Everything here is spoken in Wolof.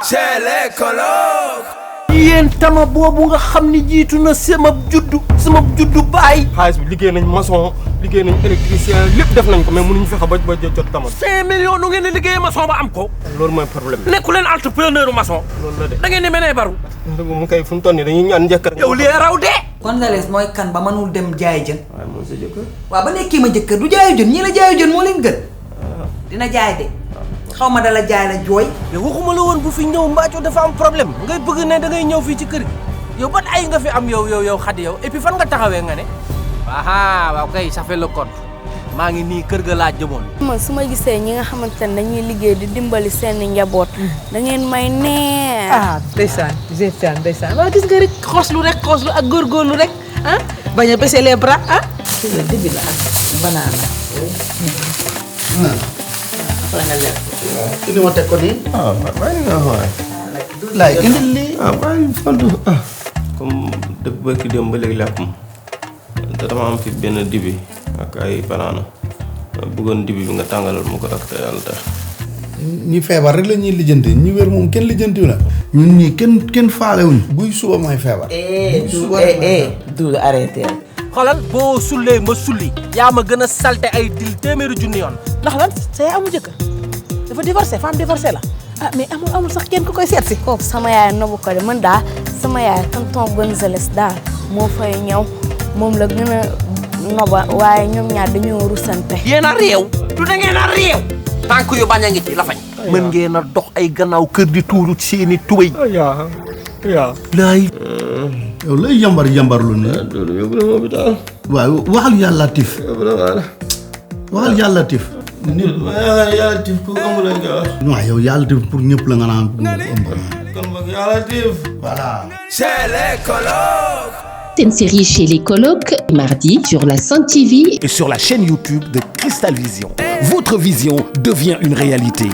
chez les colocs. yéen tama boobu nga xam ni jiitu na sama juddu baay. xaalis bi liggéey nañ maçon liggéey nañ électricien lépp def nañ ko mais mënuñu fexe ba jot tama. 5 millions nu ngeen di liggéey maçon ba am ko. loolu mooy problème bi. nekku leen entrepreneur maçon. loolu la de. da ngeen di menee baru. mu koy fu mu toll nii dañuy ñaan njëkk rek. yow li raw de. Gonzalez mooy kan ba mënul dem jaay jën. waaye mooy sa jëkkër. waaw ba nekkii ma jëkkër du jaayu jën ñii la jaayu jën moo leen gën. dina jaay de. xaw ma dala jaay la jooy. yow waxuma la woon bu fi ñëw mbaaco dafa am problème ngay bëgg ne da ngay ñëw fii ci kër gi yow ban ay nga fi am yow Xadi yow et puis fan nga taxawee nga ne. waaw kay ça fait le compte maa ngi nii kër ga laa jëmoon. man su ma gisee ñi nga xamante ne dañuy liggéey di dimbali seen njaboot. da ngeen may neex. ah ndeysaan waaw gis nga rek xooslu ak góorgóorlu rek ah bañ a baisser les bras ah. ci la dibi la ak banaana. après nga lekk. waaw indi ma teg ko nii. bàyyi nga waay. laay indil lii. bàyyi fantu comme dëgg barki dem ba léegi làkkum te dama am fi benn dibi ak ay banaana bëggoon dibi bi nga tàngalal mu ko rek te yàlla tax. ñi feebar rek la ñuy lijjanti ñi wér moom kenn lijjantiwu la ñun ñii kenn faalewuñ buy suba mooy feebar. du arrêté. xoolal boo sullee ma sulli yaa ma gën a salte ay dil téeméeri junni yoon. ndax lan sa yaay amul jëkkër dafa divorcé femme divorcée la ah mais amul sax kenn ku koy seet si. kooku sama yaay nobu ko de man daal sama yaay tonton Gonzalez daal moo fay ñëw moom la gën a noba waaye ñoom ñaar dañoo rusante. yéen a réew du da ngeen a réew. tànk yu bañ a ngi ci la fañ. mën ngeen a dox ay gannaaw kër di tuuru ci seeni tubéy. yaa laay. yow lay yambar lu ne. loolu yóbbu na ma hôpital. waaw waxal yàlla tif. yóbbu na ma waxal yàlla tif. nit yàlla tif ku amul nga wax. non yow yàlla tif pour ñëpp la nga naan. kon boog yàlla tif. voilà. Chez les colocs. C'est une série chez les colocs, mardi sur la Sen TV et sur la chaîne YouTube de Cristal Vision. Votre vision devient une réalité.